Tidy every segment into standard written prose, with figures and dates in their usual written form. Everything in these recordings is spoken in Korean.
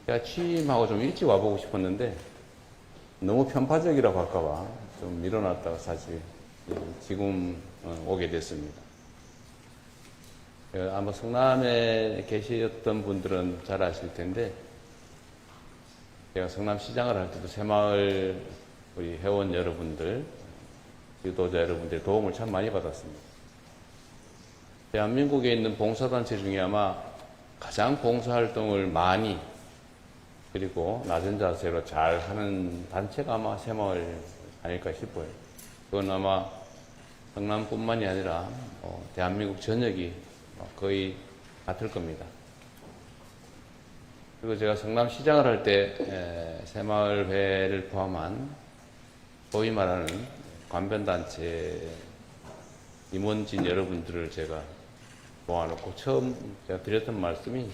제가 취임하고 좀 일찍 와보고 싶었는데 너무 편파적이라고 할까봐 좀 미뤄놨다가 사실 지금 오게 됐습니다. 아마 성남에 계셨던 분들은 잘 아실 텐데 제가 성남시장을 할 때도 새마을 우리 회원 여러분들, 유도자 여러분들의 도움을 참 많이 받았습니다. 대한민국에 있는 봉사단체 중에 아마 가장 봉사활동을 많이 그리고 낮은 자세로 잘 하는 단체가 아마 새마을 아닐까 싶어요. 그건 아마 성남뿐만이 아니라 대한민국 전역이 거의 같을 겁니다. 그리고 제가 성남시장을 할 때 새마을회를 포함한 소위 말하는 관변단체 임원진 여러분들을 제가 모아놓고 처음 제가 드렸던 말씀이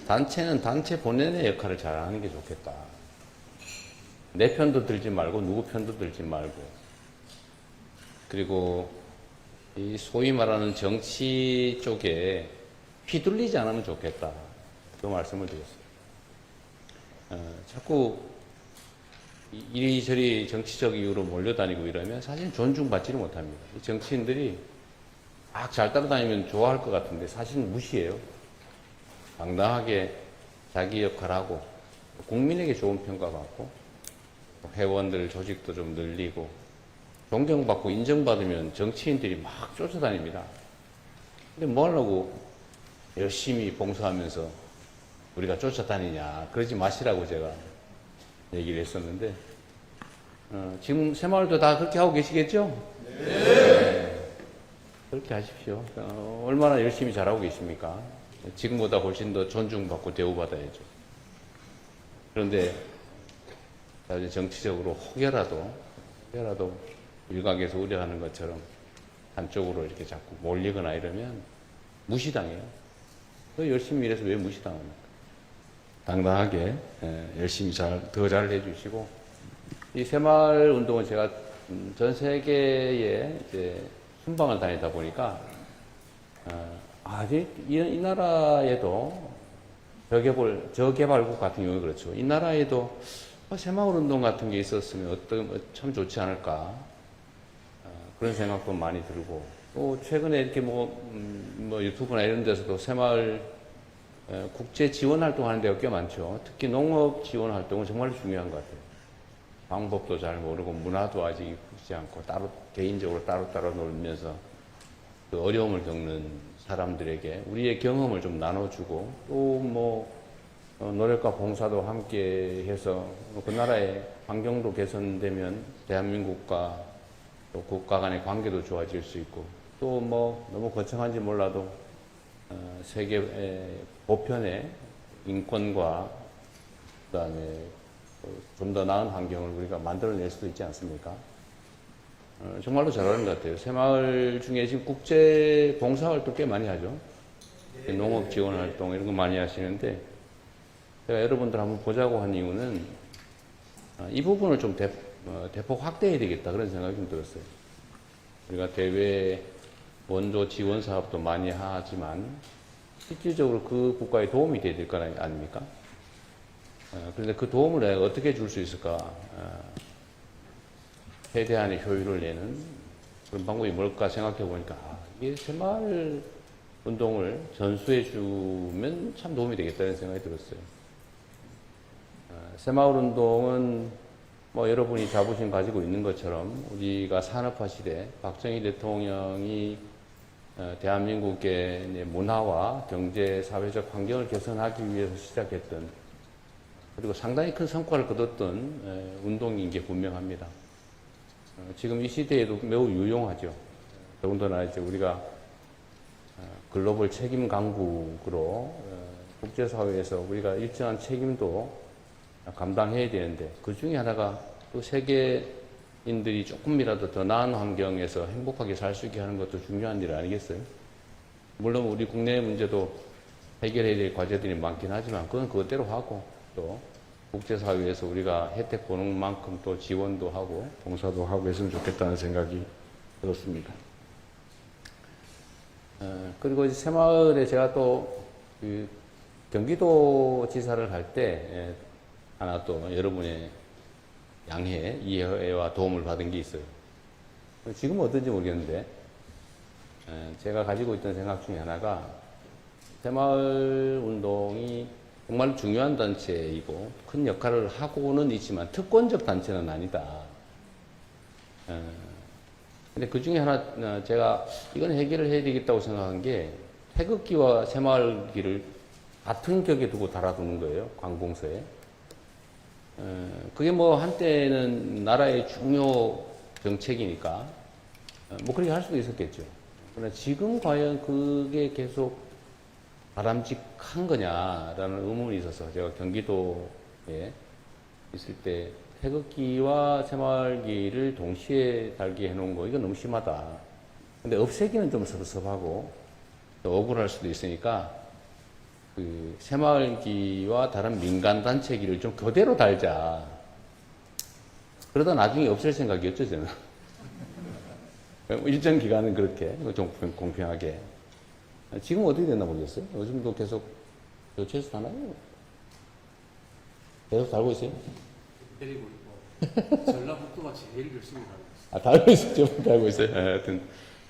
단체는 단체 본연의 역할을 잘하는 게 좋겠다. 내 편도 들지 말고 누구 편도 들지 말고 그리고 이 소위 말하는 정치 쪽에 휘둘리지 않으면 좋겠다. 그 말씀을 드렸어요. 자꾸 이리저리 정치적 이유로 몰려다니고 이러면 사실 존중받지를 못합니다. 이 정치인들이 막 잘 따라다니면 좋아할 것 같은데 사실 무시해요. 당당하게 자기 역할하고 국민에게 좋은 평가받고 회원들 조직도 좀 늘리고 존경받고 인정받으면 정치인들이 막 쫓아다닙니다. 근데 뭐 하려고 열심히 봉사하면서 우리가 쫓아다니냐. 그러지 마시라고 제가 얘기를 했었는데 지금 새마을도 다 그렇게 하고 계시겠죠? 네. 그렇게 하십시오. 얼마나 열심히 잘하고 계십니까? 지금보다 훨씬 더 존중받고 대우받아야죠. 그런데 정치적으로 혹여라도 일각에서 우려하는 것처럼 한쪽으로 이렇게 자꾸 몰리거나 이러면 무시당해요. 더 열심히 일해서 왜 무시당합니까? 당당하게 열심히 더 잘 해주시고 이 새마을 운동은 제가 전 세계에 이제 순방을 다니다 보니까 아직 이 나라에도 저개발국 같은 경우에 그렇죠. 이 나라에도 새마을 운동 같은 게 있었으면 참 좋지 않을까 그런 생각도 많이 들고 또 최근에 이렇게 뭐 유튜브나 이런 데서도 새마을 국제 지원 활동하는 데가 꽤 많죠. 특히 농업 지원 활동은 정말 중요한 것 같아요. 방법도 잘 모르고 문화도 아직 익숙지 않고 개인적으로 따로따로 놀면서 그 어려움을 겪는 사람들에게 우리의 경험을 좀 나눠주고 또 노력과 봉사도 함께 해서 그 나라의 환경도 개선되면 대한민국과 또 국가 간의 관계도 좋아질 수 있고 또 너무 거창한지 몰라도 세계 보편의 인권과 그다음에 좀 더 나은 환경을 우리가 만들어낼 수도 있지 않습니까? 정말로 잘하는 것 같아요. 새마을 중에 지금 국제 봉사활동 꽤 많이 하죠. 농업 지원 활동 이런 거 많이 하시는데 제가 여러분들 한번 보자고 한 이유는 이 부분을 좀 대폭 확대해야 되겠다 그런 생각이 좀 들었어요. 우리가 대외 원조 지원 사업도 많이 하지만 실질적으로 그 국가에 도움이 돼야 될 거 아닙니까? 그런데 그 도움을 내가 어떻게 줄 수 있을까? 최대한의 효율을 내는 그런 방법이 뭘까 생각해 보니까 이게 새마을 운동을 전수해 주면 참 도움이 되겠다는 생각이 들었어요. 새마을 운동은 여러분이 자부심 가지고 있는 것처럼 우리가 산업화 시대 박정희 대통령이 대한민국의 문화와 경제, 사회적 환경을 개선하기 위해서 시작했던 그리고 상당히 큰 성과를 거뒀던 운동인 게 분명합니다. 지금 이 시대에도 매우 유용하죠. 더군다나 이제 우리가 글로벌 책임 강국으로 국제사회에서 우리가 일정한 책임도 감당해야 되는데 그 중에 하나가 또 세계인들이 조금이라도 더 나은 환경에서 행복하게 살 수 있게 하는 것도 중요한 일 아니겠어요? 물론 우리 국내 문제도 해결해야 될 과제들이 많긴 하지만 그건 그것대로 하고 또 국제사회에서 우리가 혜택 보는 만큼 또 지원도 하고 봉사도 하고 했으면 좋겠다는 생각이 들었습니다. 그리고 이제 새마을에 제가 또 경기도지사를 할 때 하나 또 여러분의 양해, 이해와 도움을 받은 게 있어요. 지금은 어떤지 모르겠는데 제가 가지고 있던 생각 중에 하나가 새마을 운동이 정말 중요한 단체이고 큰 역할을 하고는 있지만 특권적 단체는 아니다. 근데 그 중에 하나 제가 이건 해결을 해야 되겠다고 생각한 게 태극기와 새마을기를 같은 격에 두고 달아두는 거예요. 관공서에. 그게 뭐 한때는 나라의 중요 정책이니까 뭐 그렇게 할 수도 있었겠죠. 그러나 지금 과연 그게 계속 바람직한 거냐라는 의문이 있어서 제가 경기도에 있을 때 태극기와 새마을기를 동시에 달게 해놓은 거 이거 너무 심하다. 근데 없애기는 좀 섭섭하고 또 억울할 수도 있으니까 그 새마을기와 다른 민간단체기를 좀 그대로 달자. 그러다 나중에 없앨 생각이었죠, 저는. 일정 기간은 그렇게, 좀 공평하게. 지금 어떻게 됐나 모르겠어요. 요즘도 계속 교체해서 하나요? 계속 달고 있어요? 때리고 있고 전라북도가 제일 열심히 달고 있어요. 아, 달고 있어요. 좀 달고 있어요. 하여튼.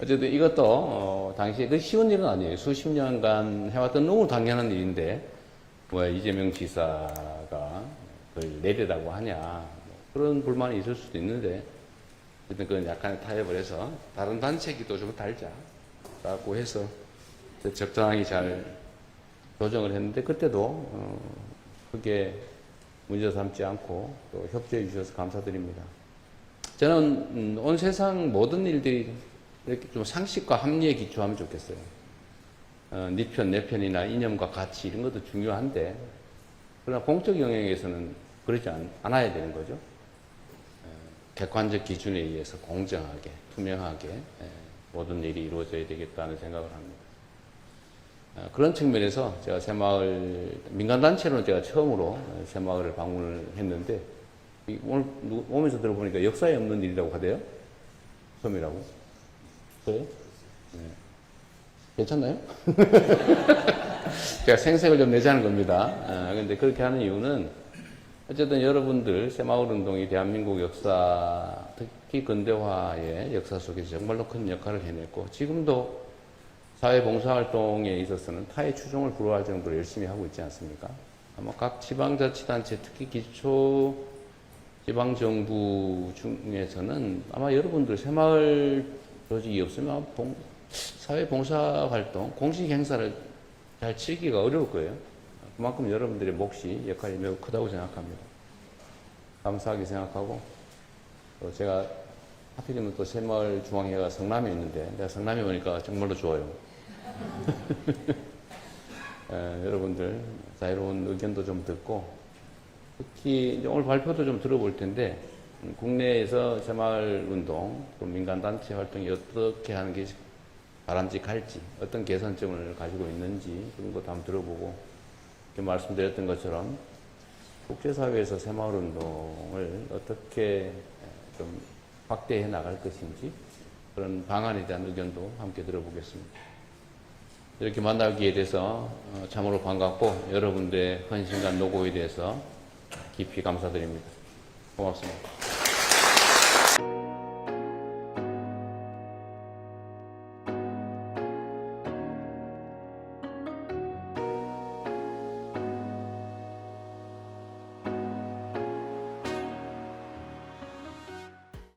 어쨌든 이것도 당시에 그 쉬운 일은 아니에요. 수십 년간 해왔던 너무 당연한 일인데 왜 이재명 지사가 그걸 내리라고 하냐 뭐 그런 불만이 있을 수도 있는데 어쨌든 그건 약간 타협을 해서 다른 단체기도 좀 달자라고 해서 적당하게 잘 조정을 했는데 그때도 그게 문제 삼지 않고 또 협조해 주셔서 감사드립니다. 저는 온 세상 모든 일들이 이렇게 좀 상식과 합리에 기초하면 좋겠어요. 네 편, 내 편이나 이념과 가치 이런 것도 중요한데 그러나 공적 영역에서는 그러지 않아야 되는 거죠. 객관적 기준에 의해서 공정하게, 투명하게 모든 일이 이루어져야 되겠다는 생각을 합니다. 그런 측면에서 제가 새마을, 민간단체로는 제가 처음으로 새마을을 방문을 했는데 오늘 오면서 들어보니까 역사에 없는 일이라고 하대요? 처음이라고? 그래요? 네. 괜찮나요? 제가 생색을 좀 내자는 겁니다. 근데 그렇게 하는 이유는 어쨌든 여러분들 새마을 운동이 대한민국 역사, 특히 근대화의 역사 속에서 정말로 큰 역할을 해냈고 지금도 사회봉사활동에 있어서는 타의 추종을 불허할 정도로 열심히 하고 있지 않습니까? 아마 각 지방자치단체, 특히 기초 지방정부 중에서는 아마 여러분들 새마을 조직이 없으면 사회봉사활동, 공식 행사를 잘 치기가 어려울 거예요. 그만큼 여러분들의 몫이, 역할이 매우 크다고 생각합니다. 감사하게 생각하고, 또 제가 하필이면 또 새마을 중앙회가 성남에 있는데, 내가 성남에 오니까 정말로 좋아요. 여러분들 자유로운 의견도 좀 듣고, 특히 이제 오늘 발표도 좀 들어볼 텐데, 국내에서 새마을 운동, 또 민간단체 활동이 어떻게 하는 게 바람직할지, 어떤 개선점을 가지고 있는지, 그런 것도 한번 들어보고, 말씀드렸던 것처럼 국제사회에서 새마을 운동을 어떻게 좀 확대해 나갈 것인지, 그런 방안에 대한 의견도 함께 들어보겠습니다. 이렇게 만나기에 대해서 참으로 반갑고, 여러분들의 헌신과 노고에 대해서 깊이 감사드립니다. 고맙습니다.